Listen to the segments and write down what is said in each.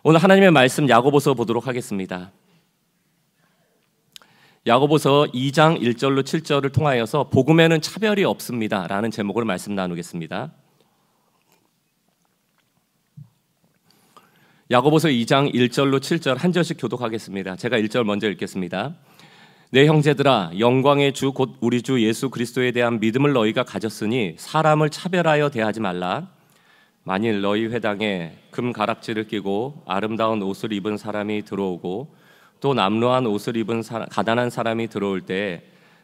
오늘 하나님의 말씀 야고보서 보도록 하겠습니다. 야고보서 2장 1절로 7절을 통하여서 복음에는 차별이 없습니다 라는 제목으로 말씀 나누겠습니다. 야고보서 2장 1절로 7절 한 절씩 교독하겠습니다. 제가 1절 먼저 읽겠습니다. 내 형제들아, 영광의 주 곧 우리 주 예수 그리스도에 대한 믿음을 너희가 가졌으니 사람을 차별하여 대하지 말라. 만일 너희 회당에 금 가락지를 끼고 아름다운 옷을 입은 사람이 들어오고 또 남루한 옷을 입은 가난한 사람이 들어올 때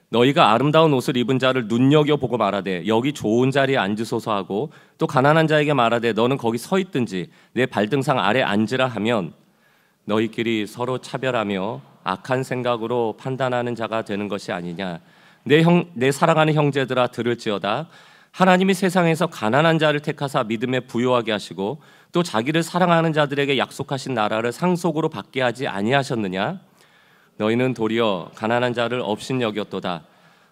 너희가 아름다운 옷을 입은 자를 눈여겨보고 말하되 여기 좋은 자리에 앉으소서 하고 또 가난한 자에게 말하되 너는 거기 서 있든지 내 발등상 아래 앉으라 하면 너희끼리 서로 차별하며 악한 생각으로 판단하는 자가 되는 것이 아니냐. 내 사랑하는 형제들아, 들을지어다. 하나님이 세상에서 가난한 자를 택하사 믿음에 부요하게 하시고 또 자기를 사랑하는 자들에게 약속하신 나라를 상속으로 받게 하지 아니하셨느냐. 너희는 도리어 가난한 자를 업신여겼도다.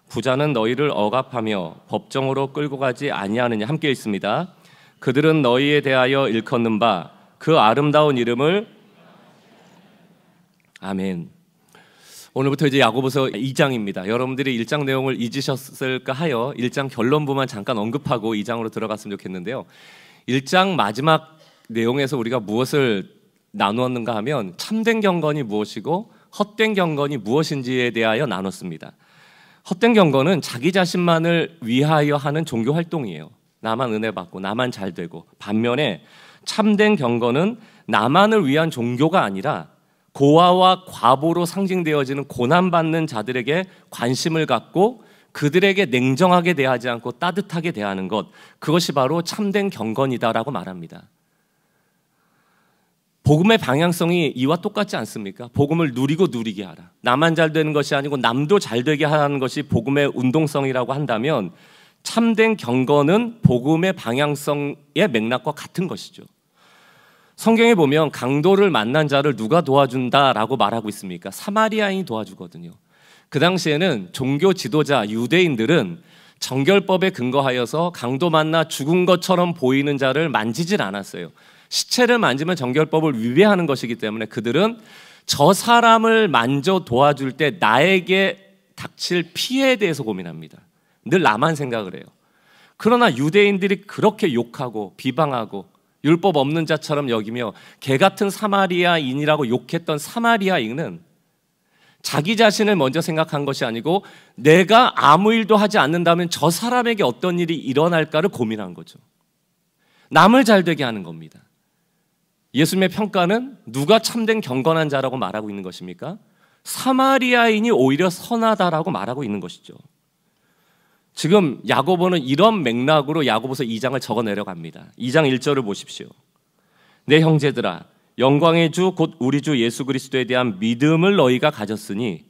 부자는 너희를 억압하며 법정으로 끌고 가지 아니하느냐. 함께 읽습니다. 그들은 너희에 대하여 일컫는 바 그 아름다운 이름을 아멘. 오늘부터 이제 야고보서 2장입니다. 여러분들이 1장 내용을 잊으셨을까 하여 1장 결론부만 잠깐 언급하고 2장으로 들어갔으면 좋겠는데요. 1장 마지막 내용에서 우리가 무엇을 나누었는가 하면 참된 경건이 무엇이고 헛된 경건이 무엇인지에 대하여 나눴습니다. 헛된 경건은 자기 자신만을 위하여 하는 종교 활동이에요. 나만 은혜 받고 나만 잘 되고, 반면에 참된 경건은 나만을 위한 종교가 아니라 고아와 과부로 상징되어지는 고난받는 자들에게 관심을 갖고 그들에게 냉정하게 대하지 않고 따뜻하게 대하는 것, 그것이 바로 참된 경건이다라고 말합니다. 복음의 방향성이 이와 똑같지 않습니까? 복음을 누리고 누리게 하라. 나만 잘 되는 것이 아니고 남도 잘 되게 하는 것이 복음의 운동성이라고 한다면 참된 경건은 복음의 방향성의 맥락과 같은 것이죠. 성경에 보면 강도를 만난 자를 누가 도와준다라고 말하고 있습니까? 사마리아인이 도와주거든요. 그 당시에는 종교 지도자 유대인들은 정결법에 근거하여서 강도 만나 죽은 것처럼 보이는 자를 만지질 않았어요. 시체를 만지면 정결법을 위배하는 것이기 때문에 그들은 저 사람을 만져 도와줄 때 나에게 닥칠 피해에 대해서 고민합니다. 늘 나만 생각을 해요. 그러나 유대인들이 그렇게 욕하고 비방하고 율법 없는 자처럼 여기며 개 같은 사마리아인이라고 욕했던 사마리아인은 자기 자신을 먼저 생각한 것이 아니고 내가 아무 일도 하지 않는다면 저 사람에게 어떤 일이 일어날까를 고민한 거죠. 남을 잘 되게 하는 겁니다. 예수님의 평가는 누가 참된 경건한 자라고 말하고 있는 것입니까? 사마리아인이 오히려 선하다라고 말하고 있는 것이죠. 지금 야고보는 이런 맥락으로 야고보서 2장을 적어 내려갑니다. 2장 1절을 보십시오. 내 형제들아, 영광의 주 곧 우리 주 예수 그리스도에 대한 믿음을 너희가 가졌으니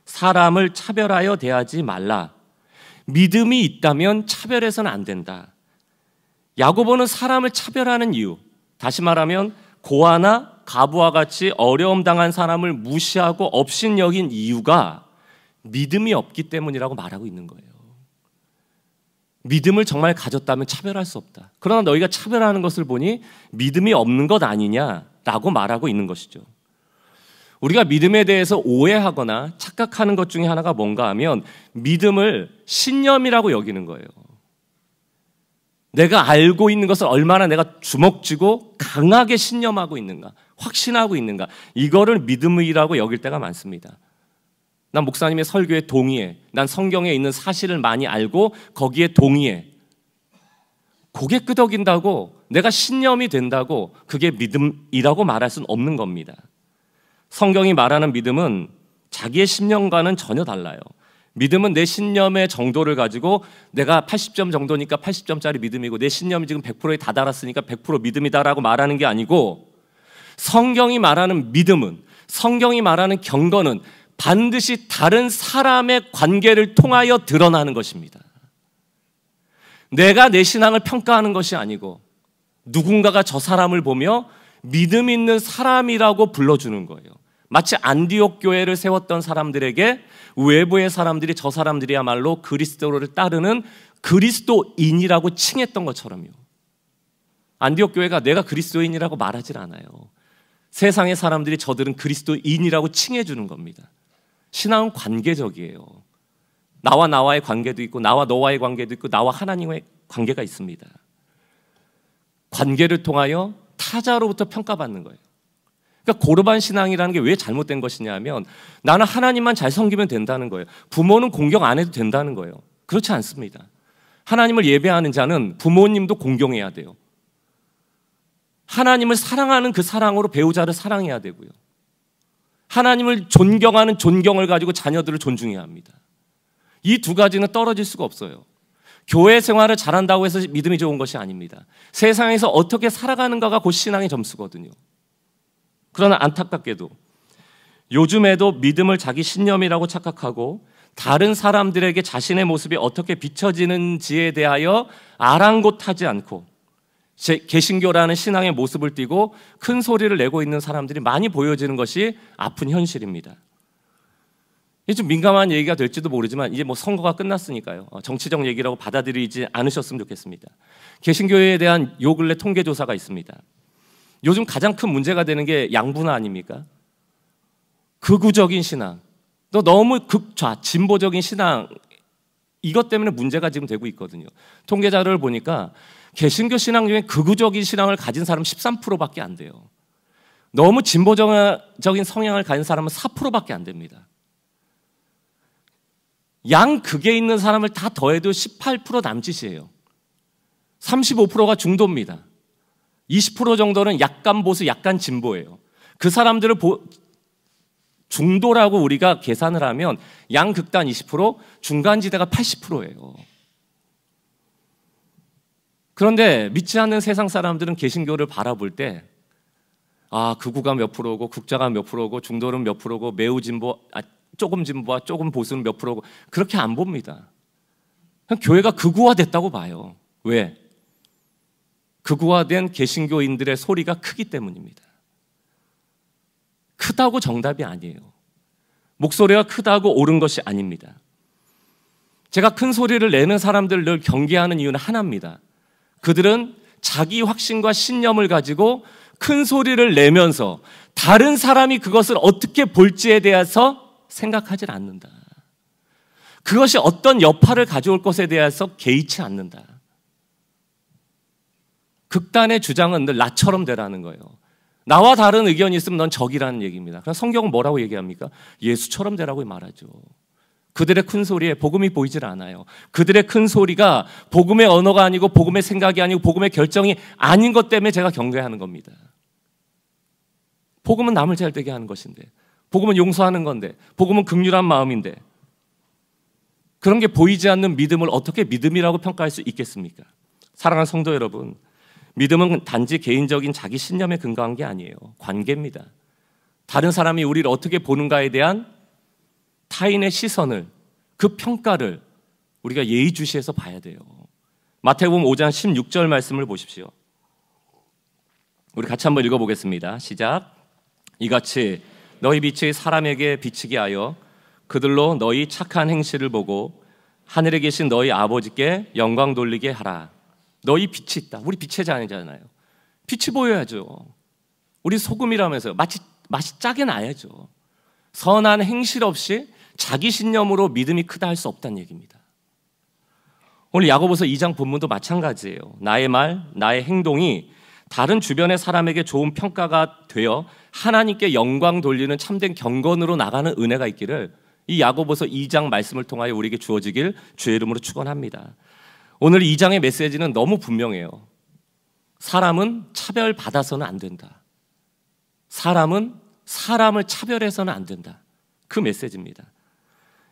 사람을 차별하여 대하지 말라. 믿음이 있다면 차별해서는 안 된다. 야고보는 사람을 차별하는 이유, 다시 말하면 고아나 가부와 같이 어려움 당한 사람을 무시하고 업신여긴 이유가 믿음이 없기 때문이라고 말하고 있는 거예요. 믿음을 정말 가졌다면 차별할 수 없다. 그러나 너희가 차별하는 것을 보니 믿음이 없는 것 아니냐라고 말하고 있는 것이죠. 우리가 믿음에 대해서 오해하거나 착각하는 것 중에 하나가 뭔가 하면 믿음을 신념이라고 여기는 거예요. 내가 알고 있는 것을 얼마나 내가 주먹쥐고 강하게 신념하고 있는가, 확신하고 있는가, 이거를 믿음이라고 여길 때가 많습니다. 난 목사님의 설교에 동의해. 난 성경에 있는 사실을 많이 알고 거기에 동의해. 고개 끄덕인다고 내가 신념이 된다고 그게 믿음이라고 말할 수는 없는 겁니다. 성경이 말하는 믿음은 자기의 신념과는 전혀 달라요. 믿음은 내 신념의 정도를 가지고 내가 80점 정도니까 80점짜리 믿음이고 내 신념이 지금 100%에 다다랐으니까 100% 믿음이다라고 말하는 게 아니고, 성경이 말하는 믿음은, 성경이 말하는 경건은 반드시 다른 사람의 관계를 통하여 드러나는 것입니다. 내가 내 신앙을 평가하는 것이 아니고 누군가가 저 사람을 보며 믿음 있는 사람이라고 불러주는 거예요. 마치 안디옥 교회를 세웠던 사람들에게 외부의 사람들이 저 사람들이야말로 그리스도를 따르는 그리스도인이라고 칭했던 것처럼요. 안디옥 교회가 내가 그리스도인이라고 말하질 않아요. 세상의 사람들이 저들은 그리스도인이라고 칭해주는 겁니다. 신앙은 관계적이에요. 나와 나와의 관계도 있고 나와 너와의 관계도 있고 나와 하나님의 관계가 있습니다. 관계를 통하여 타자로부터 평가받는 거예요. 그러니까 고르반 신앙이라는 게 왜 잘못된 것이냐 하면 나는 하나님만 잘 섬기면 된다는 거예요. 부모는 공경 안 해도 된다는 거예요. 그렇지 않습니다. 하나님을 예배하는 자는 부모님도 공경해야 돼요. 하나님을 사랑하는 그 사랑으로 배우자를 사랑해야 되고요. 하나님을 존경하는 존경을 가지고 자녀들을 존중해야 합니다. 이 두 가지는 떨어질 수가 없어요. 교회 생활을 잘한다고 해서 믿음이 좋은 것이 아닙니다. 세상에서 어떻게 살아가는가가 곧 신앙의 점수거든요. 그러나 안타깝게도 요즘에도 믿음을 자기 신념이라고 착각하고 다른 사람들에게 자신의 모습이 어떻게 비춰지는지에 대하여 아랑곳하지 않고 개신교라는 신앙의 모습을 띠고 큰 소리를 내고 있는 사람들이 많이 보여지는 것이 아픈 현실입니다. 이게 좀 민감한 얘기가 될지도 모르지만 이제 뭐 선거가 끝났으니까요. 정치적 얘기라고 받아들이지 않으셨으면 좋겠습니다. 개신교에 대한 요 근래 통계조사가 있습니다. 요즘 가장 큰 문제가 되는 게 양분화 아닙니까? 극우적인 신앙, 또 너무 극좌, 진보적인 신앙, 이것 때문에 문제가 지금 되고 있거든요. 통계 자료를 보니까 개신교 신앙 중에 극우적인 신앙을 가진 사람은 13%밖에 안 돼요. 너무 진보적인 성향을 가진 사람은 4%밖에 안 됩니다. 양극에 있는 사람을 다 더해도 18% 남짓이에요. 35%가 중도입니다. 20% 정도는 약간 보수, 약간 진보예요. 그 사람들을 중도라고 우리가 계산을 하면 양극단 20%, 중간지대가 80%예요. 그런데 믿지 않는 세상 사람들은 개신교를 바라볼 때 극우가 몇 프로고 극자가 몇 프로고 중도는 몇 프로고 매우 진보, 조금 진보와 조금 보수는 몇 프로고 그렇게 안 봅니다. 그냥 교회가 극우화됐다고 봐요. 왜? 극우화된 개신교인들의 소리가 크기 때문입니다. 크다고 정답이 아니에요. 목소리가 크다고 옳은 것이 아닙니다. 제가 큰 소리를 내는 사람들을 늘 경계하는 이유는 하나입니다. 그들은 자기 확신과 신념을 가지고 큰 소리를 내면서 다른 사람이 그것을 어떻게 볼지에 대해서 생각하지 않는다. 그것이 어떤 여파를 가져올 것에 대해서 개의치 않는다. 극단의 주장은 늘 나처럼 되라는 거예요. 나와 다른 의견이 있으면 넌 적이라는 얘기입니다. 그럼 성경은 뭐라고 얘기합니까? 예수처럼 되라고 말하죠. 그들의 큰 소리에 복음이 보이질 않아요. 그들의 큰 소리가 복음의 언어가 아니고 복음의 생각이 아니고 복음의 결정이 아닌 것 때문에 제가 경계하는 겁니다. 복음은 남을 잘되게 하는 것인데, 복음은 용서하는 건데, 복음은 긍휼한 마음인데, 그런 게 보이지 않는 믿음을 어떻게 믿음이라고 평가할 수 있겠습니까? 사랑하는 성도 여러분, 믿음은 단지 개인적인 자기 신념에 근거한 게 아니에요. 관계입니다. 다른 사람이 우리를 어떻게 보는가에 대한 타인의 시선을, 그 평가를 우리가 예의주시해서 봐야 돼요. 마태복음 5장 16절 말씀을 보십시오. 우리 같이 한번 읽어보겠습니다. 시작. 이같이 너희 빛이 사람에게 비치게 하여 그들로 너희 착한 행실을 보고 하늘에 계신 너희 아버지께 영광 돌리게 하라. 너희 빛이 있다. 우리 빛의 자녀잖아요. 빛이 보여야죠. 우리 소금이라면서요. 맛이 짜게 나야죠. 선한 행실 없이 자기 신념으로 믿음이 크다 할 수 없다는 얘기입니다. 오늘 야고보서 2장 본문도 마찬가지예요. 나의 말, 나의 행동이 다른 주변의 사람에게 좋은 평가가 되어 하나님께 영광 돌리는 참된 경건으로 나가는 은혜가 있기를 이 야고보서 2장 말씀을 통하여 우리에게 주어지길 주의 이름으로 축원합니다. 오늘 2장의 메시지는 너무 분명해요. 사람은 차별받아서는 안 된다. 사람은 사람을 차별해서는 안 된다. 그 메시지입니다.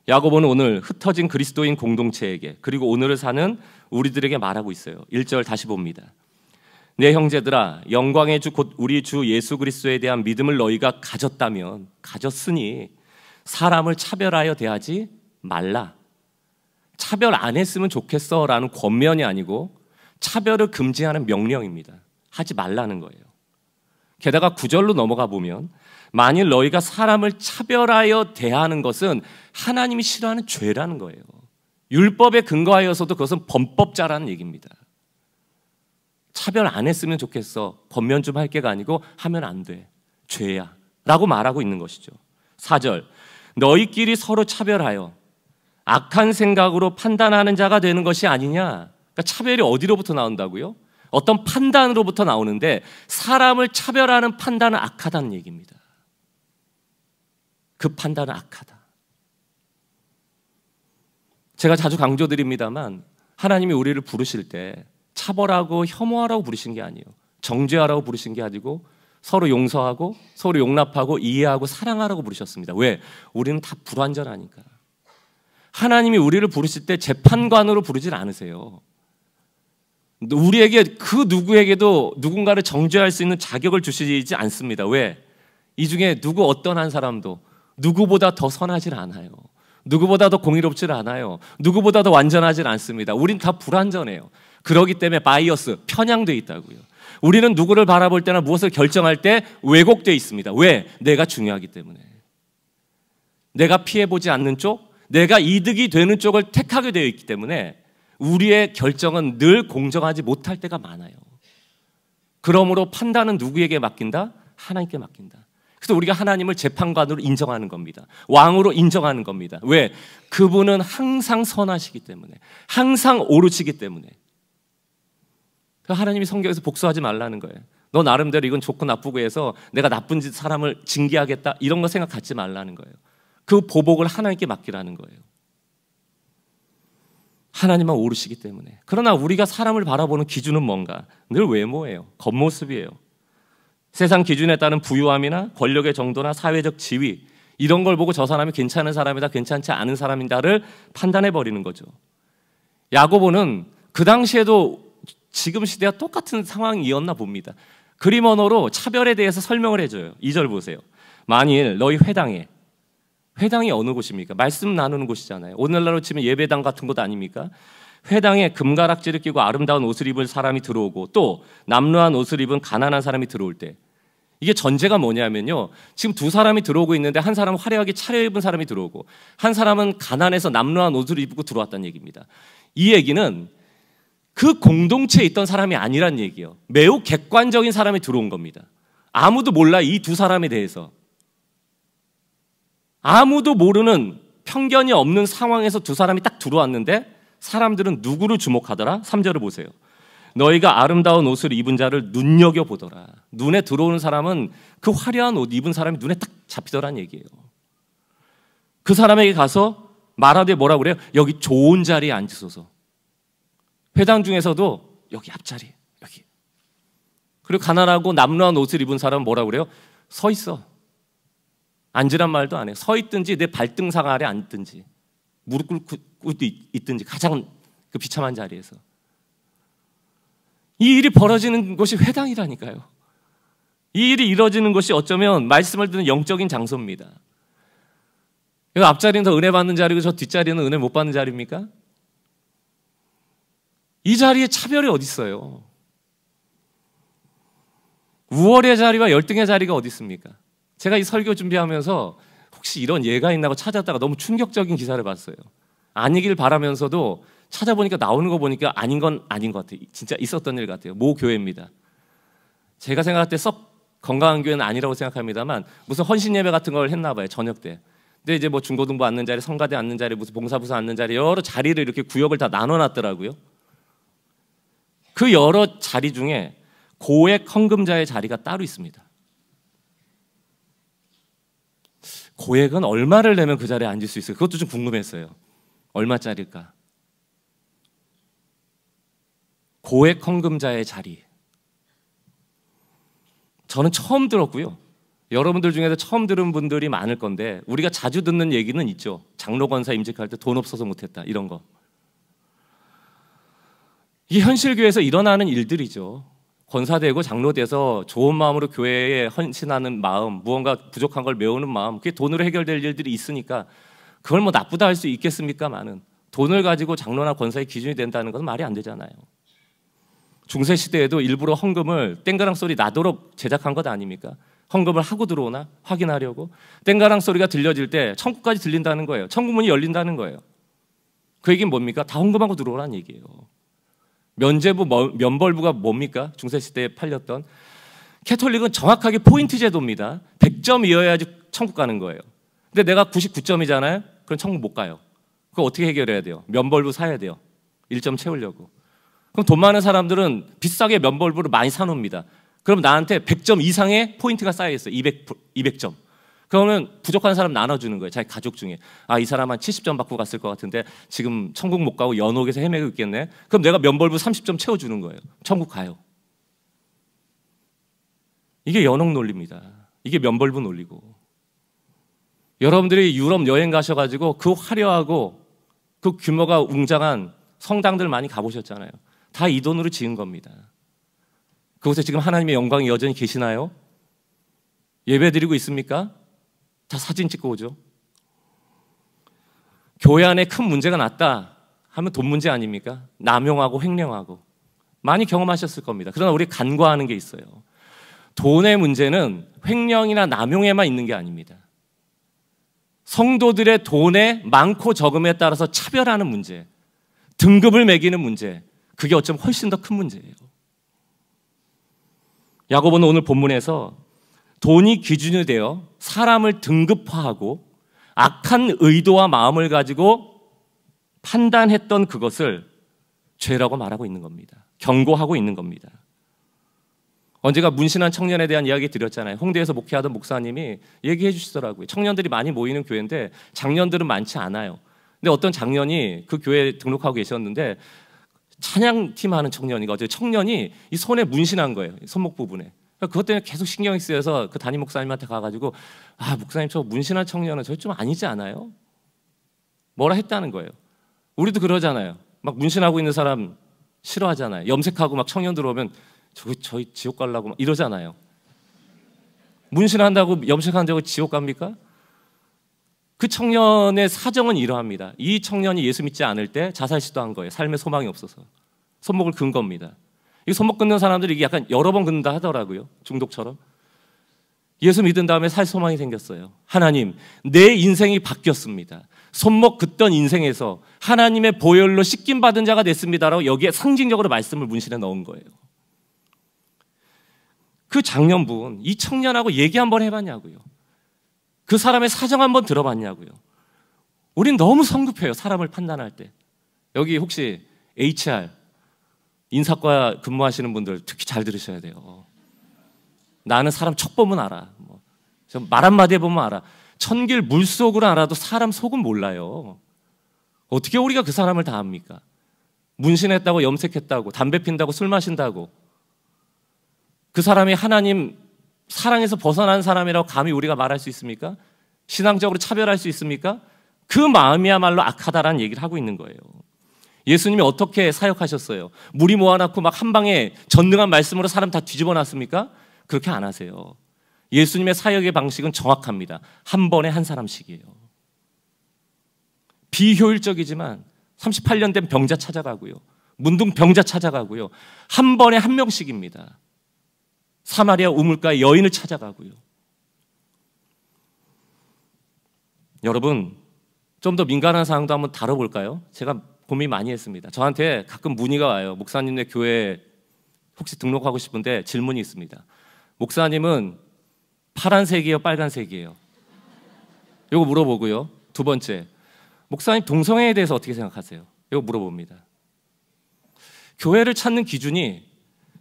야고보는 오늘 흩어진 그리스도인 공동체에게 그리고 오늘을 사는 우리들에게 말하고 있어요. 1절 다시 봅니다. 내 형제들아, 영광의 주 곧 우리 주 예수 그리스도에 대한 믿음을 너희가 가졌으니 사람을 차별하여 대하지 말라. 차별 안 했으면 좋겠어 라는 권면이 아니고 차별을 금지하는 명령입니다. 하지 말라는 거예요. 게다가 9절로 넘어가 보면 만일 너희가 사람을 차별하여 대하는 것은 하나님이 싫어하는 죄라는 거예요. 율법에 근거하여서도 그것은 범법자라는 얘기입니다. 차별 안 했으면 좋겠어. 권면 좀 할 게가 아니고 하면 안 돼. 죄야 라고 말하고 있는 것이죠. 4절, 너희끼리 서로 차별하여 악한 생각으로 판단하는 자가 되는 것이 아니냐. 그러니까 차별이 어디로부터 나온다고요? 어떤 판단으로부터 나오는데 사람을 차별하는 판단은 악하다는 얘기입니다. 그 판단은 악하다. 제가 자주 강조드립니다만 하나님이 우리를 부르실 때 차별하고 혐오하라고 부르신 게 아니에요. 정죄하라고 부르신 게 아니고 서로 용서하고 서로 용납하고 이해하고 사랑하라고 부르셨습니다. 왜? 우리는 다 불완전하니까. 하나님이 우리를 부르실 때 재판관으로 부르질 않으세요. 우리에게 그 누구에게도 누군가를 정죄할 수 있는 자격을 주시지 않습니다. 왜? 이 중에 누구 어떤 한 사람도 누구보다 더 선하질 않아요. 누구보다 더 공의롭질 않아요. 누구보다 더 완전하질 않습니다. 우린 다 불완전해요. 그렇기 때문에 바이어스, 편향되어 있다고요. 우리는 누구를 바라볼 때나 무엇을 결정할 때 왜곡되어 있습니다. 왜? 내가 중요하기 때문에. 내가 피해보지 않는 쪽, 내가 이득이 되는 쪽을 택하게 되어 있기 때문에 우리의 결정은 늘 공정하지 못할 때가 많아요. 그러므로 판단은 누구에게 맡긴다? 하나님께 맡긴다. 그래서 우리가 하나님을 재판관으로 인정하는 겁니다. 왕으로 인정하는 겁니다. 왜? 그분은 항상 선하시기 때문에, 항상 옳으시기 때문에. 하나님이 성경에서 복수하지 말라는 거예요. 너 나름대로 이건 좋고 나쁘고 해서 내가 나쁜 사람을 징계하겠다 이런 거 생각 갖지 말라는 거예요. 그 보복을 하나님께 맡기라는 거예요. 하나님만 옳으시기 때문에. 그러나 우리가 사람을 바라보는 기준은 뭔가? 늘 외모예요. 겉모습이에요. 세상 기준에 따른 부유함이나 권력의 정도나 사회적 지위 이런 걸 보고 저 사람이 괜찮은 사람이다 괜찮지 않은 사람이다를 판단해버리는 거죠. 야고보는 그 당시에도 지금 시대와 똑같은 상황이었나 봅니다. 그림 언어로 차별에 대해서 설명을 해줘요. 2절 보세요. 만일 너희 회당에, 회당이 어느 곳입니까? 말씀 나누는 곳이잖아요. 오늘날로 치면 예배당 같은 곳 아닙니까? 회당에 금가락지를 끼고 아름다운 옷을 입은 사람이 들어오고 또 남루한 옷을 입은 가난한 사람이 들어올 때, 이게 전제가 뭐냐면요, 지금 두 사람이 들어오고 있는데 한 사람은 화려하게 차려입은 사람이 들어오고 한 사람은 가난해서 남루한 옷을 입고 들어왔다는 얘기입니다. 이 얘기는 그 공동체에 있던 사람이 아니란 얘기예요. 매우 객관적인 사람이 들어온 겁니다. 아무도 몰라, 이 두 사람에 대해서. 아무도 모르는, 편견이 없는 상황에서 두 사람이 딱 들어왔는데 사람들은 누구를 주목하더라? 3절을 보세요. 너희가 아름다운 옷을 입은 자를 눈여겨보더라. 눈에 들어오는 사람은 그 화려한 옷 입은 사람이 눈에 딱 잡히더란 얘기예요. 그 사람에게 가서 말하되 뭐라고 그래요? 여기 좋은 자리에 앉으소서. 회당 중에서도 여기 앞자리, 여기. 그리고 가난하고 남루한 옷을 입은 사람은 뭐라고 그래요? 서 있어. 앉으란 말도 안 해요. 서 있든지 내 발등상 아래 앉든지 무릎 꿇고 있든지 가장 그 비참한 자리에서. 이 일이 벌어지는 곳이 회당이라니까요. 이 일이 이루어지는 곳이 어쩌면 말씀을 듣는 영적인 장소입니다. 앞자리는 더 은혜 받는 자리고 저 뒷자리는 은혜 못 받는 자리입니까? 이 자리에 차별이 어디 있어요? 우월의 자리와 열등의 자리가 어디 있습니까? 제가 이 설교 준비하면서 혹시 이런 예가 있나고 찾았다가 너무 충격적인 기사를 봤어요. 아니길 바라면서도 찾아보니까 나오는 거 보니까 아닌 건 아닌 것 같아요. 진짜 있었던 일 같아요. 모 교회입니다. 제가 생각할 때 썩 건강한 교회는 아니라고 생각합니다만 무슨 헌신 예배 같은 걸 했나 봐요. 저녁 때. 근데 이제 뭐 중고등부 앉는 자리, 성가대 앉는 자리, 무슨 봉사부서 앉는 자리 여러 자리를 이렇게 구역을 다 나눠놨더라고요. 그 여러 자리 중에 고액 헌금자의 자리가 따로 있습니다. 고액은 얼마를 내면 그 자리에 앉을 수 있어요? 그것도 좀 궁금했어요. 얼마짜리일까? 고액 헌금자의 자리. 저는 처음 들었고요. 여러분들 중에서 처음 들은 분들이 많을 건데 우리가 자주 듣는 얘기는 있죠. 장로 권사 임직할 때 돈 없어서 못했다 이런 거. 이게 현실교회에서 일어나는 일들이죠. 권사되고 장로돼서 좋은 마음으로 교회에 헌신하는 마음, 무언가 부족한 걸 메우는 마음, 그게 돈으로 해결될 일들이 있으니까 그걸 뭐 나쁘다 할 수 있겠습니까만은 돈을 가지고 장로나 권사의 기준이 된다는 것은 말이 안 되잖아요. 중세시대에도 일부러 헌금을 땡가랑 소리 나도록 제작한 것 아닙니까? 헌금을 하고 들어오나 확인하려고. 땡가랑 소리가 들려질 때 천국까지 들린다는 거예요. 천국문이 열린다는 거예요. 그 얘기는 뭡니까? 다 헌금하고 들어오라는 얘기예요. 면제부, 면벌부가 뭡니까? 중세시대에 팔렸던 캐톨릭은 정확하게 포인트 제도입니다. 100점이어야지 천국 가는 거예요. 근데 내가 99점이잖아요. 그럼 천국 못 가요. 그거 어떻게 해결해야 돼요? 면벌부 사야 돼요. 1점 채우려고. 그럼 돈 많은 사람들은 비싸게 면벌부를 많이 사놓습니다. 그럼 나한테 100점 이상의 포인트가 쌓여있어요. 200점. 그러면 부족한 사람 나눠주는 거예요. 자기 가족 중에. 아, 이 사람 한 70점 받고 갔을 것 같은데 지금 천국 못 가고 연옥에서 헤매고 있겠네. 그럼 내가 면벌부 30점 채워주는 거예요. 천국 가요. 이게 연옥 논리입니다. 이게 면벌부 논리고. 여러분들이 유럽 여행 가셔가지고 그 화려하고 그 규모가 웅장한 성당들 많이 가보셨잖아요. 다 이 돈으로 지은 겁니다. 그곳에 지금 하나님의 영광이 여전히 계시나요? 예배 드리고 있습니까? 다 사진 찍고 오죠. 교회 안에 큰 문제가 났다 하면 돈 문제 아닙니까? 남용하고 횡령하고 많이 경험하셨을 겁니다. 그러나 우리 간과하는 게 있어요. 돈의 문제는 횡령이나 남용에만 있는 게 아닙니다. 성도들의 돈의 많고 적음에 따라서 차별하는 문제, 등급을 매기는 문제, 그게 어쩌면 훨씬 더 큰 문제예요. 야고보는 오늘 본문에서 돈이 기준이 되어 사람을 등급화하고 악한 의도와 마음을 가지고 판단했던 그것을 죄라고 말하고 있는 겁니다. 경고하고 있는 겁니다. 언제가 문신한 청년에 대한 이야기 드렸잖아요. 홍대에서 목회하던 목사님이 얘기해 주시더라고요. 청년들이 많이 모이는 교회인데 장년들은 많지 않아요. 근데 어떤 장년이 그 교회에 등록하고 계셨는데 찬양팀 하는 청년이거든요. 청년이 이 손에 문신한 거예요. 손목 부분에. 그것 때문에 계속 신경이 쓰여서 그 담임 목사님한테 가가지고 아, 목사님 저 문신한 청년은 저 좀 아니지 않아요? 뭐라 했다는 거예요. 우리도 그러잖아요. 막 문신하고 있는 사람 싫어하잖아요. 염색하고 막 청년 들어오면 저희 지옥 가려고 막 이러잖아요. 문신한다고 염색한다고 지옥 갑니까? 그 청년의 사정은 이러합니다. 이 청년이 예수 믿지 않을 때 자살 시도한 거예요. 삶의 소망이 없어서. 손목을 근 겁니다. 이 손목 긋는 사람들이 이게 약간 여러 번 긋는다 하더라고요. 중독처럼. 예수 믿은 다음에 살 소망이 생겼어요. 하나님, 내 인생이 바뀌었습니다. 손목 긋던 인생에서 하나님의 보혈로 씻김 받은 자가 됐습니다라고 여기에 상징적으로 말씀을 문신에 넣은 거예요. 그 장년분, 이 청년하고 얘기 한번 해봤냐고요. 그 사람의 사정 한번 들어봤냐고요. 우린 너무 성급해요. 사람을 판단할 때. 여기 혹시 HR 인사과 근무하시는 분들 특히 잘 들으셔야 돼요. 나는 사람 척 보면 알아. 말 한마디 해보면 알아. 천길 물속으로 알아도 사람 속은 몰라요. 어떻게 우리가 그 사람을 다 압니까? 문신했다고, 염색했다고, 담배 핀다고, 술 마신다고. 그 사람이 하나님 사랑에서 벗어난 사람이라고 감히 우리가 말할 수 있습니까? 신앙적으로 차별할 수 있습니까? 그 마음이야말로 악하다라는 얘기를 하고 있는 거예요. 예수님이 어떻게 사역하셨어요? 무리 모아놓고 막 한 방에 전능한 말씀으로 사람 다 뒤집어 놨습니까? 그렇게 안 하세요. 예수님의 사역의 방식은 정확합니다. 한 번에 한 사람씩이에요. 비효율적이지만 38년 된 병자 찾아가고요. 문둥병자 찾아가고요. 한 번에 한 명씩입니다. 사마리아 우물가의 여인을 찾아가고요. 여러분, 좀 더 민감한 사항도 한번 다뤄볼까요? 제가 고민 많이 했습니다. 저한테 가끔 문의가 와요. 목사님네 교회 혹시 등록하고 싶은데 질문이 있습니다. 목사님은 파란색이에요, 빨간색이에요? 이거 물어보고요. 두 번째, 목사님 동성애에 대해서 어떻게 생각하세요? 이거 물어봅니다. 교회를 찾는 기준이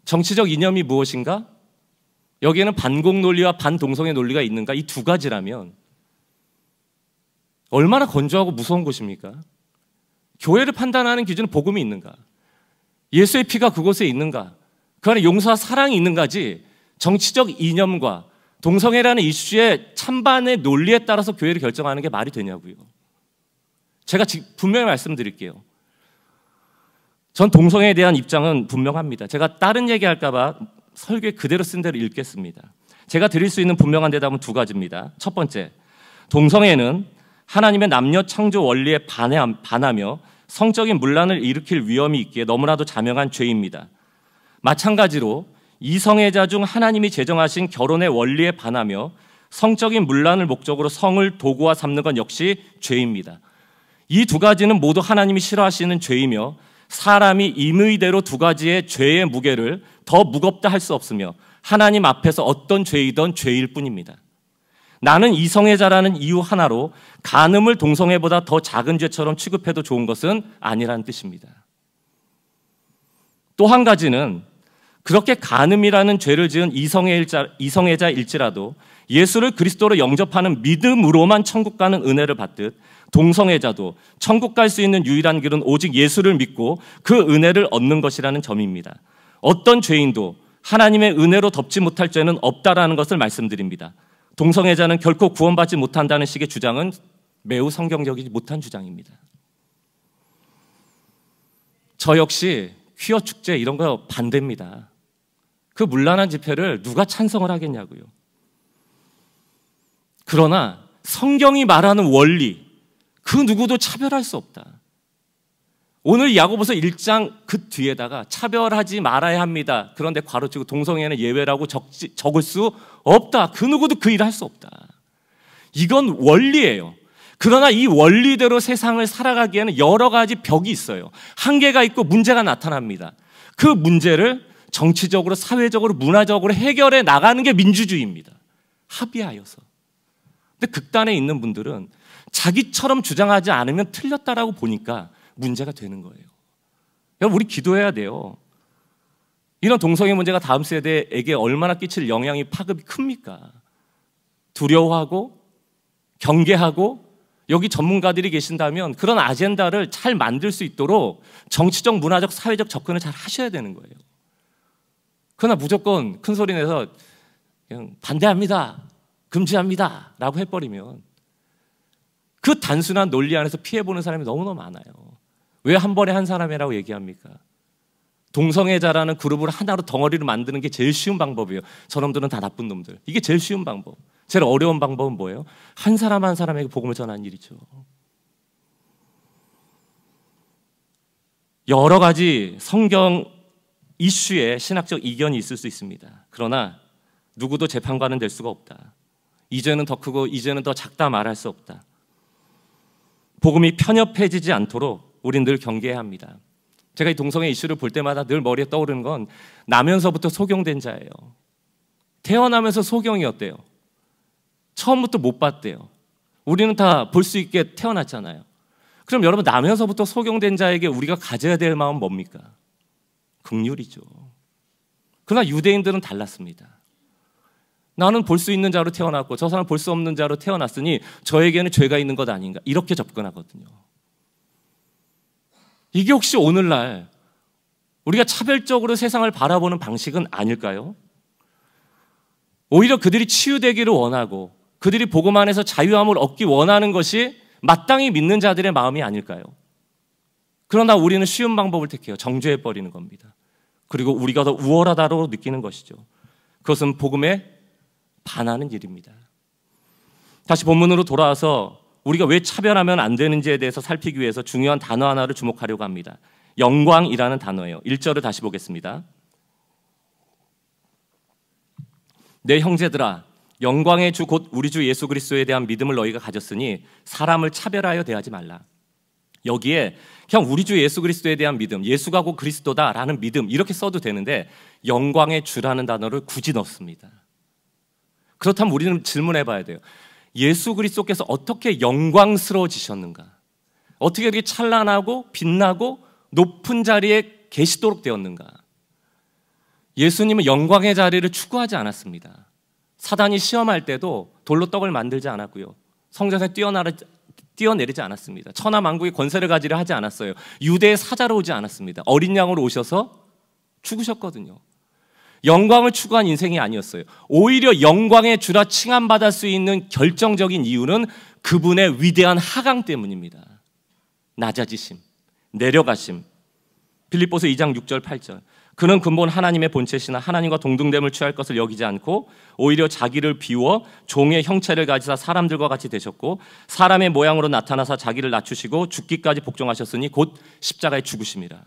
정치적 이념이 무엇인가? 여기에는 반공 논리와 반동성애 논리가 있는가? 이 두 가지라면 얼마나 건조하고 무서운 곳입니까? 교회를 판단하는 기준은 복음이 있는가? 예수의 피가 그곳에 있는가? 그 안에 용서와 사랑이 있는가지 정치적 이념과 동성애라는 이슈의 찬반의 논리에 따라서 교회를 결정하는 게 말이 되냐고요. 제가 분명히 말씀드릴게요. 전 동성애에 대한 입장은 분명합니다. 제가 다른 얘기할까 봐 설교에 그대로 쓴 대로 읽겠습니다. 제가 드릴 수 있는 분명한 대답은 두 가지입니다. 첫 번째, 동성애는 하나님의 남녀 창조 원리에 반하며 성적인 문란을 일으킬 위험이 있기에 너무나도 자명한 죄입니다. 마찬가지로 이성애자 중 하나님이 제정하신 결혼의 원리에 반하며 성적인 문란을 목적으로 성을 도구화 삼는 건 역시 죄입니다. 이 두 가지는 모두 하나님이 싫어하시는 죄이며 사람이 임의대로 두 가지의 죄의 무게를 더 무겁다 할 수 없으며 하나님 앞에서 어떤 죄이든 죄일 뿐입니다. 나는 이성애자라는 이유 하나로 간음을 동성애보다 더 작은 죄처럼 취급해도 좋은 것은 아니라는 뜻입니다. 또 한 가지는 그렇게 간음이라는 죄를 지은 이성애자일지라도 예수를 그리스도로 영접하는 믿음으로만 천국 가는 은혜를 받듯 동성애자도 천국 갈 수 있는 유일한 길은 오직 예수를 믿고 그 은혜를 얻는 것이라는 점입니다. 어떤 죄인도 하나님의 은혜로 덮지 못할 죄는 없다라는 것을 말씀드립니다. 동성애자는 결코 구원받지 못한다는 식의 주장은 매우 성경적이지 못한 주장입니다. 저 역시 퀴어 축제 이런 거 반대입니다. 그 문란한 집회를 누가 찬성을 하겠냐고요. 그러나 성경이 말하는 원리, 그 누구도 차별할 수 없다. 오늘 야고보서 1장 그 뒤에다가 차별하지 말아야 합니다. 그런데 괄호치고 동성애는 예외라고 적을 수 없다. 그 누구도 그 일을 할 수 없다. 이건 원리예요. 그러나 이 원리대로 세상을 살아가기에는 여러 가지 벽이 있어요. 한계가 있고 문제가 나타납니다. 그 문제를 정치적으로, 사회적으로, 문화적으로 해결해 나가는 게 민주주의입니다. 합의하여서. 근데 극단에 있는 분들은 자기처럼 주장하지 않으면 틀렸다라고 보니까 문제가 되는 거예요. 여러분, 우리 기도해야 돼요. 이런 동성애 문제가 다음 세대에게 얼마나 끼칠 영향이 파급이 큽니까? 두려워하고 경계하고 여기 전문가들이 계신다면 그런 아젠다를 잘 만들 수 있도록 정치적, 문화적, 사회적 접근을 잘 하셔야 되는 거예요. 그러나 무조건 큰 소리 내서 그냥 반대합니다, 금지합니다 라고 해버리면 그 단순한 논리 안에서 피해보는 사람이 너무너무 많아요. 왜 한 번에 한 사람이라고 얘기합니까? 동성애자라는 그룹을 하나로 덩어리를 만드는 게 제일 쉬운 방법이에요. 저놈들은 다 나쁜 놈들. 이게 제일 쉬운 방법. 제일 어려운 방법은 뭐예요? 한 사람 한 사람에게 복음을 전하는 일이죠. 여러 가지 성경 이슈에 신학적 이견이 있을 수 있습니다. 그러나 누구도 재판관은 될 수가 없다. 이제는 더 크고 이제는 더 작다 말할 수 없다. 복음이 편협해지지 않도록 우린 늘 경계해야 합니다. 제가 이 동성애 이슈를 볼 때마다 늘 머리에 떠오르는 건 나면서부터 소경된 자예요. 태어나면서 소경이었대요. 처음부터 못 봤대요. 우리는 다 볼 수 있게 태어났잖아요. 그럼 여러분, 나면서부터 소경된 자에게 우리가 가져야 될 마음은 뭡니까? 긍휼이죠. 그러나 유대인들은 달랐습니다. 나는 볼 수 있는 자로 태어났고 저 사람은 볼 수 없는 자로 태어났으니 저에게는 죄가 있는 것 아닌가, 이렇게 접근하거든요. 이게 혹시 오늘날 우리가 차별적으로 세상을 바라보는 방식은 아닐까요? 오히려 그들이 치유되기를 원하고 그들이 복음 안에서 자유함을 얻기 원하는 것이 마땅히 믿는 자들의 마음이 아닐까요? 그러나 우리는 쉬운 방법을 택해요. 정죄해버리는 겁니다. 그리고 우리가 더 우월하다고 느끼는 것이죠. 그것은 복음에 반하는 일입니다. 다시 본문으로 돌아와서 우리가 왜 차별하면 안 되는지에 대해서 살피기 위해서 중요한 단어 하나를 주목하려고 합니다. 영광이라는 단어예요. 1절을 다시 보겠습니다. 내 형제들아, 영광의 주 곧 우리 주 예수 그리스도에 대한 믿음을 너희가 가졌으니 사람을 차별하여 대하지 말라. 여기에 그냥 우리 주 예수 그리스도에 대한 믿음, 예수가 곧 그리스도다라는 믿음 이렇게 써도 되는데 영광의 주라는 단어를 굳이 넣습니다. 그렇다면 우리는 질문해 봐야 돼요. 예수 그리스도께서 어떻게 영광스러워지셨는가? 어떻게 이렇게 찬란하고 빛나고 높은 자리에 계시도록 되었는가? 예수님은 영광의 자리를 추구하지 않았습니다. 사단이 시험할 때도 돌로 떡을 만들지 않았고요. 성전에 뛰어내리지 않았습니다. 천하 만국의 권세를 가지려 하지 않았어요. 유대의 사자로 오지 않았습니다. 어린 양으로 오셔서 죽으셨거든요. 영광을 추구한 인생이 아니었어요. 오히려 영광의 주라 칭함받을 수 있는 결정적인 이유는 그분의 위대한 하강 때문입니다. 낮아지심, 내려가심. 빌립보서 2장 6절 8절. 그는 근본 하나님의 본체시나 하나님과 동등됨을 취할 것을 여기지 않고 오히려 자기를 비워 종의 형체를 가지사 사람들과 같이 되셨고 사람의 모양으로 나타나사 자기를 낮추시고 죽기까지 복종하셨으니 곧 십자가에 죽으심이라.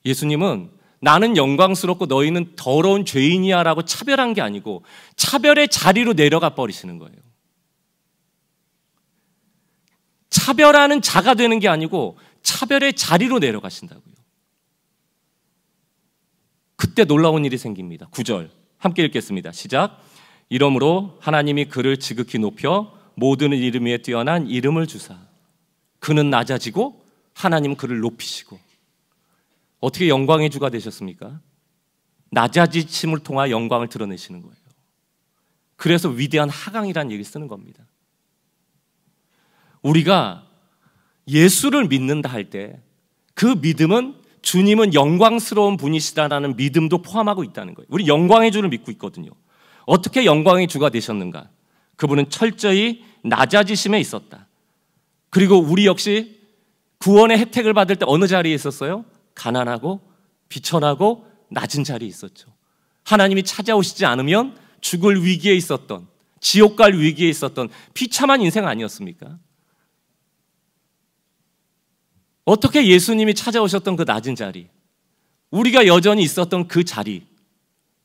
예수님은 나는 영광스럽고 너희는 더러운 죄인이야 라고 차별한 게 아니고 차별의 자리로 내려가 버리시는 거예요. 차별하는 자가 되는 게 아니고 차별의 자리로 내려가신다고요. 그때 놀라운 일이 생깁니다. 9절 함께 읽겠습니다. 시작. 이러므로 하나님이 그를 지극히 높여 모든 이름 위에 뛰어난 이름을 주사 그는 낮아지고 하나님은 그를 높이시고. 어떻게 영광의 주가 되셨습니까? 낮아지심을 통하여 영광을 드러내시는 거예요. 그래서 위대한 하강이라는 얘기를 쓰는 겁니다. 우리가 예수를 믿는다 할 때 그 믿음은 주님은 영광스러운 분이시다라는 믿음도 포함하고 있다는 거예요. 우리 영광의 주를 믿고 있거든요. 어떻게 영광의 주가 되셨는가? 그분은 철저히 낮아지심에 있었다. 그리고 우리 역시 구원의 혜택을 받을 때 어느 자리에 있었어요? 가난하고 비천하고 낮은 자리에 있었죠. 하나님이 찾아오시지 않으면 죽을 위기에 있었던, 지옥 갈 위기에 있었던 비참한 인생 아니었습니까? 어떻게 예수님이 찾아오셨던 그 낮은 자리, 우리가 여전히 있었던 그 자리,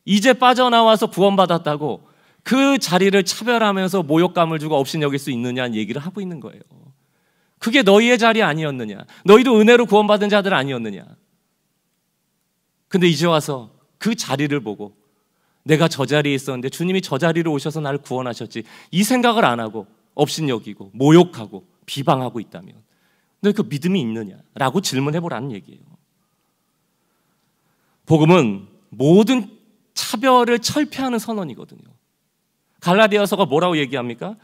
이제 빠져나와서 구원받았다고 그 자리를 차별하면서 모욕감을 주고 업신여길 수 있느냐는 얘기를 하고 있는 거예요. 그게 너희의 자리 아니었느냐? 너희도 은혜로 구원받은 자들 아니었느냐? 근데 이제 와서 그 자리를 보고 내가 저 자리에 있었는데 주님이 저 자리로 오셔서 나를 구원하셨지, 이 생각을 안 하고 업신여기고 모욕하고 비방하고 있다면 너 그 믿음이 있느냐라고 질문해보라는 얘기예요. 복음은 모든 차별을 철폐하는 선언이거든요. 갈라디아서가 뭐라고 얘기합니까?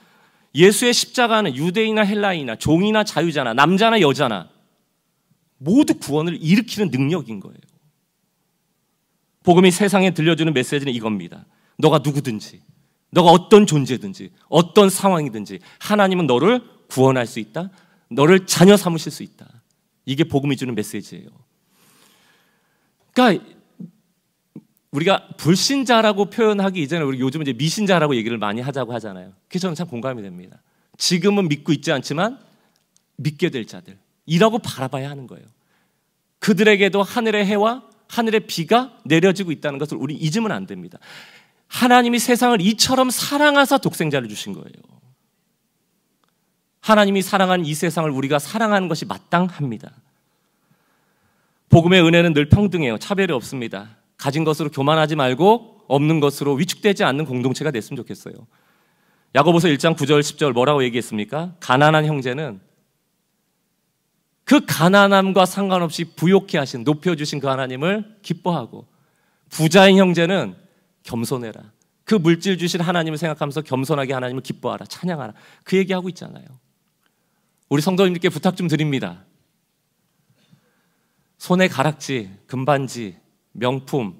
예수의 십자가는 유대인이나 헬라인이나 종이나 자유자나 남자나 여자나 모두 구원을 일으키는 능력인 거예요. 복음이 세상에 들려주는 메시지는 이겁니다. 너가 누구든지, 너가 어떤 존재든지, 어떤 상황이든지 하나님은 너를 구원할 수 있다. 너를 자녀 삼으실 수 있다. 이게 복음이 주는 메시지예요. 그러니까 우리가 불신자라고 표현하기 이전에 우리 요즘 이제 미신자라고 얘기를 많이 하자고 하잖아요. 그래서 저는 참 공감이 됩니다. 지금은 믿고 있지 않지만 믿게 될 자들이라고 바라봐야 하는 거예요. 그들에게도 하늘의 해와 하늘의 비가 내려지고 있다는 것을 우리 잊으면 안 됩니다. 하나님이 세상을 이처럼 사랑하사 독생자를 주신 거예요. 하나님이 사랑한 이 세상을 우리가 사랑하는 것이 마땅합니다. 복음의 은혜는 늘 평등해요. 차별이 없습니다. 가진 것으로 교만하지 말고 없는 것으로 위축되지 않는 공동체가 됐으면 좋겠어요. 야고보서 1장 9절 10절 뭐라고 얘기했습니까? 가난한 형제는 그 가난함과 상관없이 부욕해 하신, 높여주신 그 하나님을 기뻐하고, 부자인 형제는 겸손해라. 그 물질 주신 하나님을 생각하면서 겸손하게 하나님을 기뻐하라, 찬양하라. 그 얘기하고 있잖아요. 우리 성도님들께 부탁 좀 드립니다. 손에 가락지, 금반지, 명품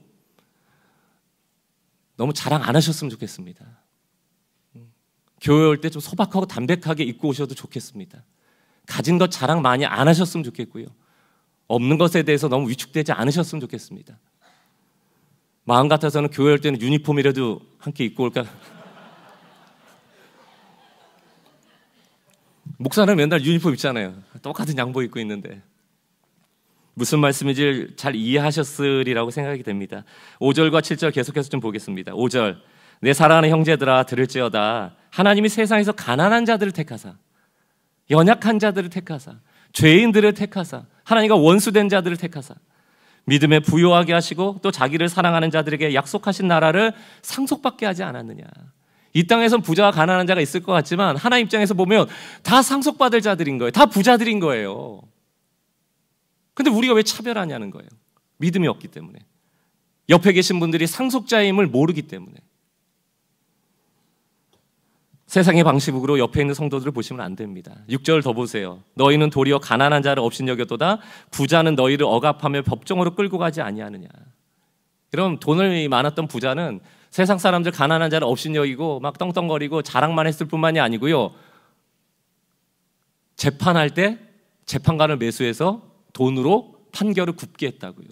너무 자랑 안 하셨으면 좋겠습니다. 교회 올 때 좀 소박하고 담백하게 입고 오셔도 좋겠습니다. 가진 것 자랑 많이 안 하셨으면 좋겠고요. 없는 것에 대해서 너무 위축되지 않으셨으면 좋겠습니다. 마음 같아서는 교회 올 때는 유니폼이라도 함께 입고 올까? 목사는 맨날 유니폼 입잖아요. 똑같은 양복 입고 있는데. 무슨 말씀인지 잘 이해하셨으리라고 생각이 됩니다. 5절과 7절 계속해서 좀 보겠습니다. 5절, 내 사랑하는 형제들아 들을지어다. 하나님이 세상에서 가난한 자들을 택하사, 연약한 자들을 택하사, 죄인들을 택하사, 하나님과 원수된 자들을 택하사, 믿음에 부요하게 하시고 또 자기를 사랑하는 자들에게 약속하신 나라를 상속받게 하지 않았느냐. 이 땅에선 부자와 가난한 자가 있을 것 같지만 하나님 입장에서 보면 다 상속받을 자들인 거예요. 다 부자들인 거예요. 근데 우리가 왜 차별하냐는 거예요. 믿음이 없기 때문에. 옆에 계신 분들이 상속자임을 모르기 때문에. 세상의 방식으로 옆에 있는 성도들을 보시면 안 됩니다. 6절 더 보세요. 너희는 도리어 가난한 자를 업신여겨도다 부자는 너희를 억압하며 법정으로 끌고 가지 아니하느냐. 그럼 돈을 많았던 부자는 세상 사람들 가난한 자를 업신여기고 막 떵떵거리고 자랑만 했을 뿐만이 아니고요. 재판할 때 재판관을 매수해서 돈으로 판결을 굽게 했다고요.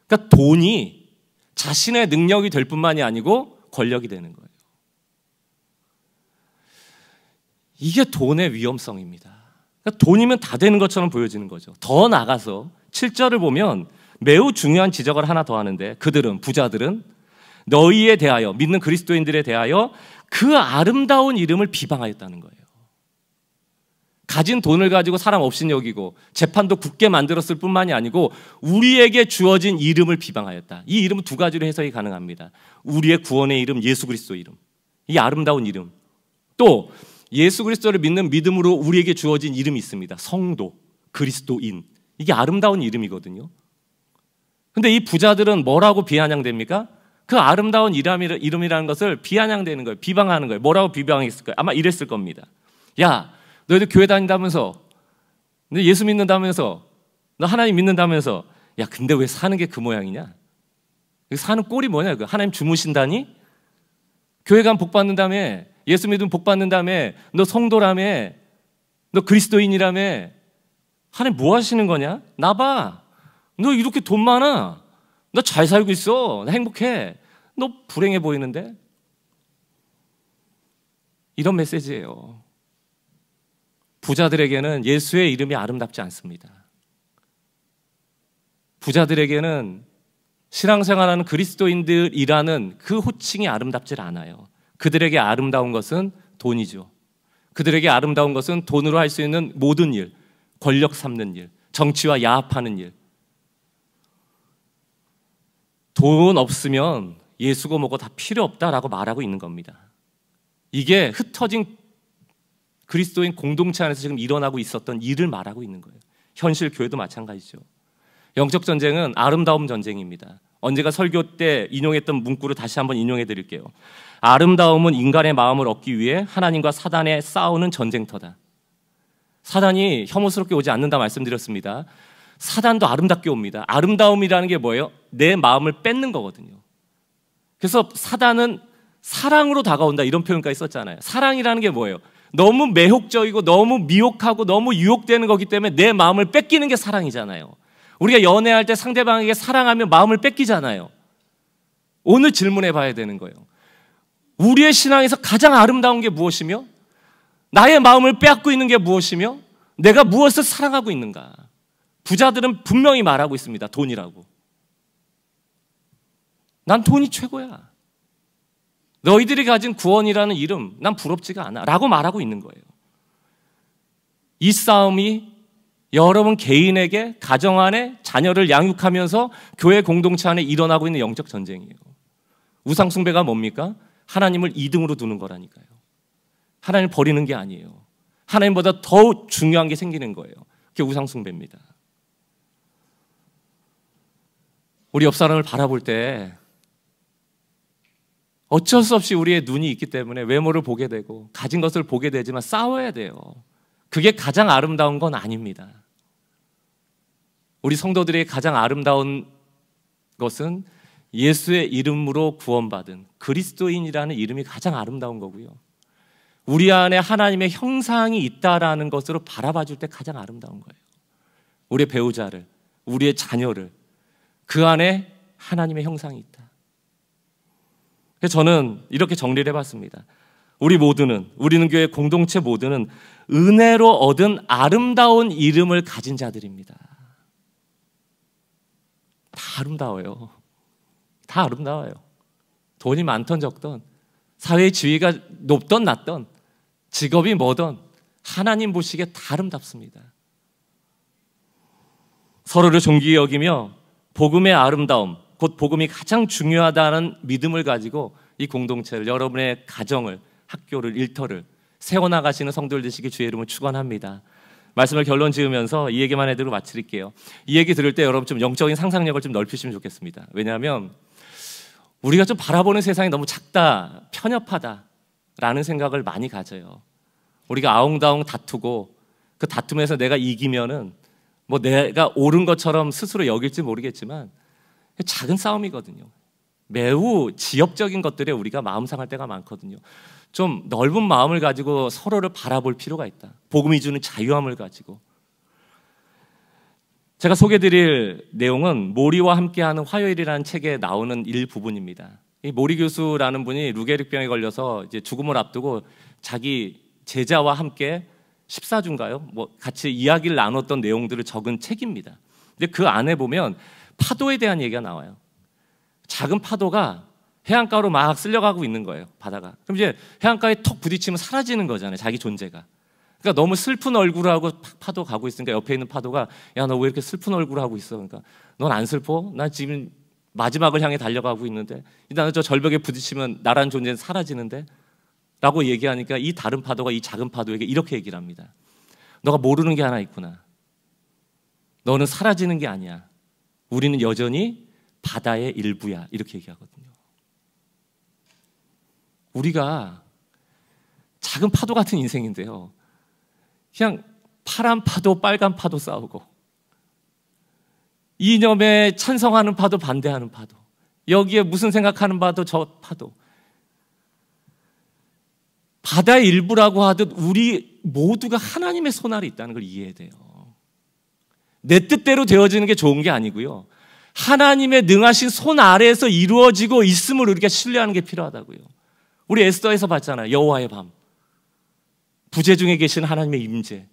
그러니까 돈이 자신의 능력이 될 뿐만이 아니고 권력이 되는 거예요. 이게 돈의 위험성입니다. 그러니까 돈이면 다 되는 것처럼 보여지는 거죠. 더 나가서 7절을 보면 매우 중요한 지적을 하나 더 하는데, 그들은, 부자들은 너희에 대하여, 믿는 그리스도인들에 대하여 그 아름다운 이름을 비방하였다는 거예요. 가진 돈을 가지고 사람 없인 여기고 재판도 굳게 만들었을 뿐만이 아니고 우리에게 주어진 이름을 비방하였다. 이 이름은 두 가지로 해석이 가능합니다. 우리의 구원의 이름, 예수 그리스도 이름. 이 아름다운 이름. 또 예수 그리스도를 믿는 믿음으로 우리에게 주어진 이름이 있습니다. 성도, 그리스도인. 이게 아름다운 이름이거든요. 근데 이 부자들은 뭐라고 비아냥됩니까? 그 아름다운 이름이라는 것을 비아냥대는 거예요. 비방하는 거예요. 뭐라고 비방했을 거예요? 아마 이랬을 겁니다. 야, 너희들 교회 다닌다면서, 너 예수 믿는다면서, 너 하나님 믿는다면서, 야, 근데 왜 사는 게 그 모양이냐? 사는 꼴이 뭐냐? 하나님 주무신다니? 교회 가면 복 받는다며? 예수 믿으면 복 받는다며? 너 성도라며? 너 그리스도인이라며? 하나님 뭐 하시는 거냐? 나 봐. 너 이렇게 돈 많아. 너 잘 살고 있어. 나 행복해. 너 불행해 보이는데? 이런 메시지예요. 부자들에게는 예수의 이름이 아름답지 않습니다. 부자들에게는 신앙생활하는 그리스도인들이라는 그 호칭이 아름답지 않아요. 그들에게 아름다운 것은 돈이죠. 그들에게 아름다운 것은 돈으로 할 수 있는 모든 일, 권력 삼는 일, 정치와 야합하는 일. 돈 없으면 예수고 뭐고 다 필요 없다라고 말하고 있는 겁니다. 이게 흩어진 그리스도인 공동체 안에서 지금 일어나고 있었던 일을 말하고 있는 거예요. 현실 교회도 마찬가지죠. 영적 전쟁은 아름다움 전쟁입니다. 언제가 설교 때 인용했던 문구를 다시 한번 인용해 드릴게요. 아름다움은 인간의 마음을 얻기 위해 하나님과 사단의 싸우는 전쟁터다. 사단이 혐오스럽게 오지 않는다 말씀드렸습니다. 사단도 아름답게 옵니다. 아름다움이라는 게 뭐예요? 내 마음을 뺏는 거거든요. 그래서 사단은 사랑으로 다가온다 이런 표현까지 썼잖아요. 사랑이라는 게 뭐예요? 너무 매혹적이고 너무 미혹하고 너무 유혹되는 거기 때문에 내 마음을 뺏기는 게 사랑이잖아요. 우리가 연애할 때 상대방에게 사랑하면 마음을 뺏기잖아요. 오늘 질문해 봐야 되는 거예요. 우리의 신앙에서 가장 아름다운 게 무엇이며 나의 마음을 빼앗고 있는 게 무엇이며 내가 무엇을 사랑하고 있는가? 부자들은 분명히 말하고 있습니다. 돈이라고. 난 돈이 최고야. 너희들이 가진 구원이라는 이름 난 부럽지가 않아 라고 말하고 있는 거예요. 이 싸움이 여러분 개인에게 가정 안에 자녀를 양육하면서 교회 공동체 안에 일어나고 있는 영적 전쟁이에요. 우상 숭배가 뭡니까? 하나님을 2등으로 두는 거라니까요. 하나님을 버리는 게 아니에요. 하나님보다 더 중요한 게 생기는 거예요. 그게 우상 숭배입니다. 우리 옆 사람을 바라볼 때 어쩔 수 없이 우리의 눈이 있기 때문에 외모를 보게 되고 가진 것을 보게 되지만 싸워야 돼요. 그게 가장 아름다운 건 아닙니다. 우리 성도들의 가장 아름다운 것은 예수의 이름으로 구원받은 그리스도인이라는 이름이 가장 아름다운 거고요. 우리 안에 하나님의 형상이 있다라는 것으로 바라봐 줄 때 가장 아름다운 거예요. 우리의 배우자를, 우리의 자녀를 그 안에 하나님의 형상이 있다. 그래서 저는 이렇게 정리를 해봤습니다. 우리는 교회 공동체 모두는 은혜로 얻은 아름다운 이름을 가진 자들입니다. 다 아름다워요. 다 아름다워요. 돈이 많던 적던 사회의 지위가 높던 낮던 직업이 뭐든 하나님 보시기에 다 아름답습니다. 서로를 존귀히 여기며 복음의 아름다움, 곧 복음이 가장 중요하다는 믿음을 가지고 이 공동체를, 여러분의 가정을, 학교를, 일터를 세워나가시는 성도들 되시기 주의 이름을 축원합니다. 말씀을 결론 지으면서 이 얘기만 해드리고 마칠게요. 이 얘기 들을 때 여러분 좀 영적인 상상력을 좀 넓히시면 좋겠습니다. 왜냐하면 우리가 좀 바라보는 세상이 너무 작다, 편협하다라는 생각을 많이 가져요. 우리가 아웅다웅 다투고 그 다툼에서 내가 이기면은 뭐 내가 옳은 것처럼 스스로 여길지 모르겠지만 작은 싸움이거든요. 매우 지역적인 것들에 우리가 마음 상할 때가 많거든요. 좀 넓은 마음을 가지고 서로를 바라볼 필요가 있다. 복음이 주는 자유함을 가지고. 제가 소개드릴 내용은 모리와 함께하는 화요일이라는 책에 나오는 일부분입니다. 이 모리 교수라는 분이 루게릭병에 걸려서 이제 죽음을 앞두고 자기 제자와 함께 14주인가요? 뭐 같이 이야기를 나눴던 내용들을 적은 책입니다. 근데 그 안에 보면 파도에 대한 얘기가 나와요. 작은 파도가 해안가로 막 쓸려가고 있는 거예요, 바다가. 그럼 이제 해안가에 턱 부딪히면 사라지는 거잖아요, 자기 존재가. 그러니까 너무 슬픈 얼굴하고 파도 가고 있으니까 옆에 있는 파도가 야, 너 왜 이렇게 슬픈 얼굴 하고 있어? 그러니까 넌 안 슬퍼? 난 지금 마지막을 향해 달려가고 있는데 나는 저 절벽에 부딪히면 나란 존재는 사라지는데 라고 얘기하니까 이 다른 파도가 이 작은 파도에게 이렇게 얘기를 합니다. 너가 모르는 게 하나 있구나. 너는 사라지는 게 아니야. 우리는 여전히 바다의 일부야. 이렇게 얘기하거든요. 우리가 작은 파도 같은 인생인데요, 그냥 파란 파도 빨간 파도 싸우고 이념에 찬성하는 파도 반대하는 파도, 여기에 무슨 생각하는 파도 저 파도, 바다의 일부라고 하듯 우리 모두가 하나님의 손 아래 있다는 걸 이해해야 돼요. 내 뜻대로 되어지는 게 좋은 게 아니고요, 하나님의 능하신 손 아래에서 이루어지고 있음을 우리가 신뢰하는 게 필요하다고요. 우리 에스더에서 봤잖아요. 여호와의 밤, 부재 중에 계신 하나님의 임재.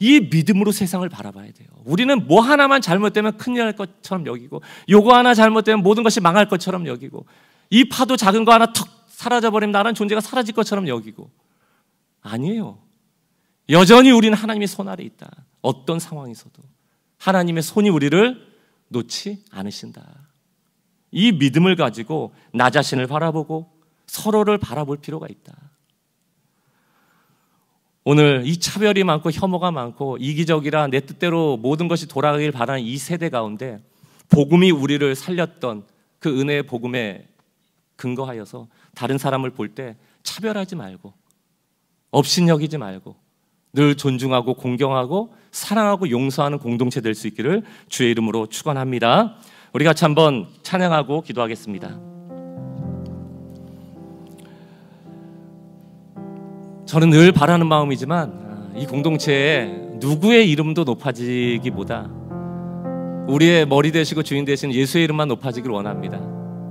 이 믿음으로 세상을 바라봐야 돼요. 우리는 뭐 하나만 잘못되면 큰일 날 것처럼 여기고, 요거 하나 잘못되면 모든 것이 망할 것처럼 여기고, 이 파도 작은 거 하나 턱 사라져버리면 나라는 존재가 사라질 것처럼 여기고. 아니에요. 여전히 우리는 하나님의 손 아래 있다. 어떤 상황에서도 하나님의 손이 우리를 놓지 않으신다. 이 믿음을 가지고 나 자신을 바라보고 서로를 바라볼 필요가 있다. 오늘 이 차별이 많고 혐오가 많고 이기적이라 내 뜻대로 모든 것이 돌아가길 바라는 이 세대 가운데 복음이 우리를 살렸던 그 은혜의 복음에 근거하여서 다른 사람을 볼 때 차별하지 말고 업신여기지 말고 늘 존중하고 공경하고 사랑하고 용서하는 공동체 될 수 있기를 주의 이름으로 축원합니다. 우리 같이 한번 찬양하고 기도하겠습니다. 저는 늘 바라는 마음이지만 이 공동체에 누구의 이름도 높아지기보다 우리의 머리 되시고 주인 되신 예수의 이름만 높아지길 원합니다.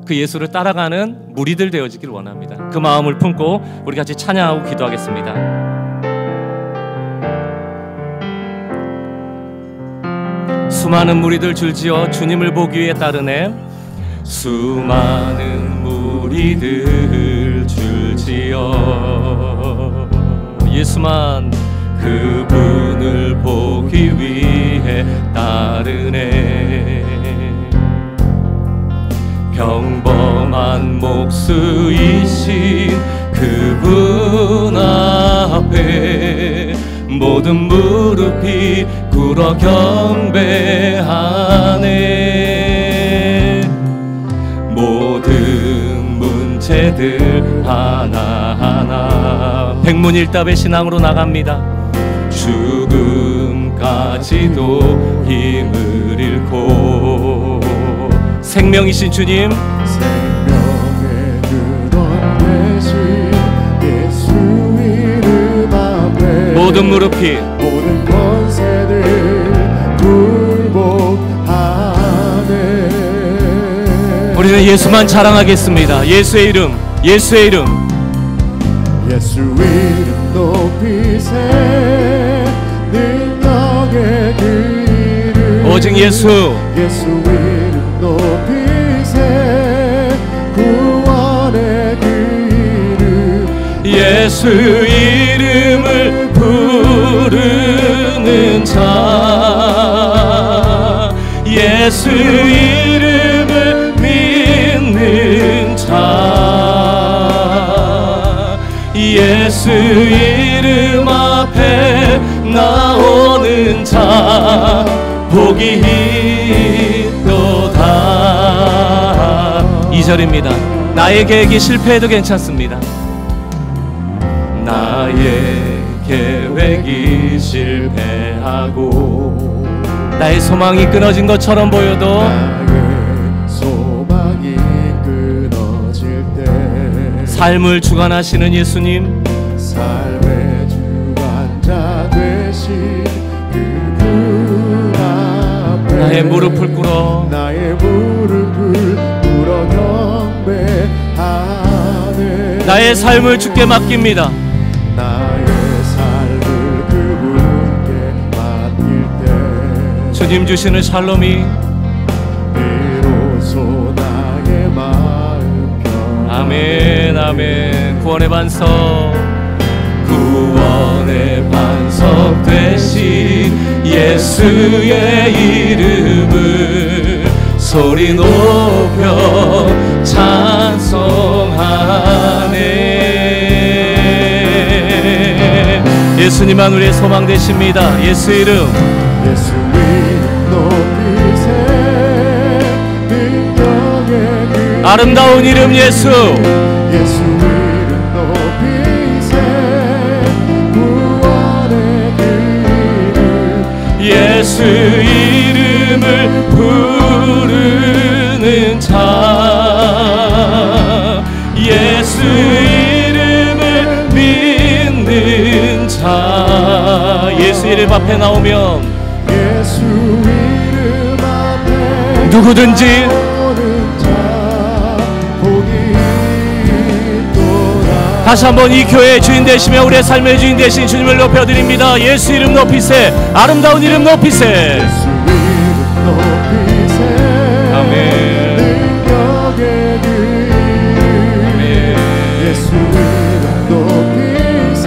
그 예수를 따라가는 무리들 되어지길 원합니다. 그 마음을 품고 우리 같이 찬양하고 기도하겠습니다. 수많은 무리들 줄지어 주님을 보기 위해 따르네. 수많은 무리들 줄지어 예수만 그분을 보기 위해 따르네. 평범한 목수이신 그분 앞에 모든 무릎이 꿇어 경배하네. 모든 문제들 하나하나 백문일답의 신앙으로 나갑니다. 죽음까지도 힘을 잃고 생명이신 주님, 생명의 근원 되신 예수 이름 앞에 모든 무릎이 모든 권세들 굴복하네. 우리는 예수만 자랑하겠습니다. 예수의 이름, 예수의 이름, 예수 이름 높이세. 능력의 그 이름 오직 예수, 예수 이름 높이세. 구원의 그 이름 예수 이름을 부르는 자, 예수 이름을 믿는 자, 예수 이름 앞에 나오는 자 복이 있도다. 2절입니다. 나의 계획이 실패해도 괜찮습니다. 나의 계획이 실패하고 나의 소망이 끊어진 것처럼 보여도 나의 소망이 끊어질 때 삶을 주관하시는 예수님, 삶의 주관자 되신 그분 앞에 나의 무릎을 꿇어 나의 무릎을 꿇어 경배하네. 나의 삶을 주께 맡깁니다. 나의 삶을 그분께 맡길 때 주님 주시는 샬롬이 비로소 나의 마음 평안. 아멘 아멘. 구원의 반석, 구원의 구원의 반석 되신 예수의 이름을 소리 높여 찬송하네. 예수님만 우리의 소망 되십니다. 예수 이름, 예수 이름 높이세. 능력의 그 아름다운 이름 예수, 예수 이름 높이세. 구원의 그 이름 예수 이름을 부르는 자, 예수 이름을 믿는 자. 예수 이름 앞에 나오면 예수 이름 앞에 누구든지 나오는 자 복이 있도다. 다시 한번 이 교회의 주인 되시며 우리의 삶의 주인 되신 주님을 높여드립니다. 예수 이름 높이세. 아름다운 이름 높이세. 예수 이름 높이세. 아멘. 능력의 그 이름 예수 이름 높이세.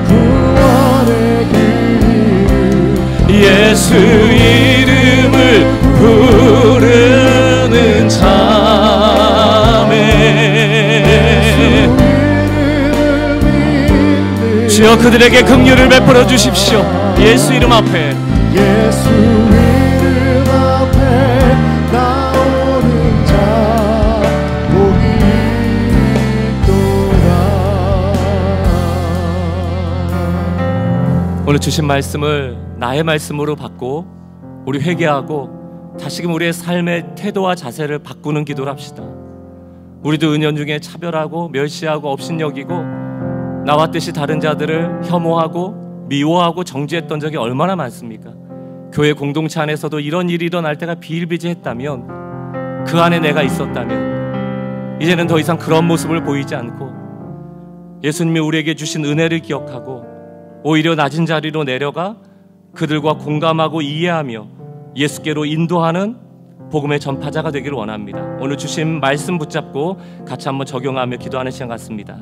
구원의 그 이름 예수 이름을 부르는 자매. 주여 그들에게 긍휼을 베풀어 주십시오. 예수 이름 앞에, 예수 이름 앞에 나오는 자 복이 있도다. 오늘 주신 말씀을 나의 말씀으로 받고 우리 회개하고 다시금 우리의 삶의 태도와 자세를 바꾸는 기도를 합시다. 우리도 은연 중에 차별하고 멸시하고 업신여기고 나와 뜻이 다른 자들을 혐오하고 미워하고 정죄했던 적이 얼마나 많습니까? 교회 공동체 안에서도 이런 일이 일어날 때가 비일비재했다면, 그 안에 내가 있었다면 이제는 더 이상 그런 모습을 보이지 않고 예수님이 우리에게 주신 은혜를 기억하고 오히려 낮은 자리로 내려가 그들과 공감하고 이해하며 예수께로 인도하는 복음의 전파자가 되기를 원합니다. 오늘 주신 말씀 붙잡고 같이 한번 적용하며 기도하는 시간 같습니다.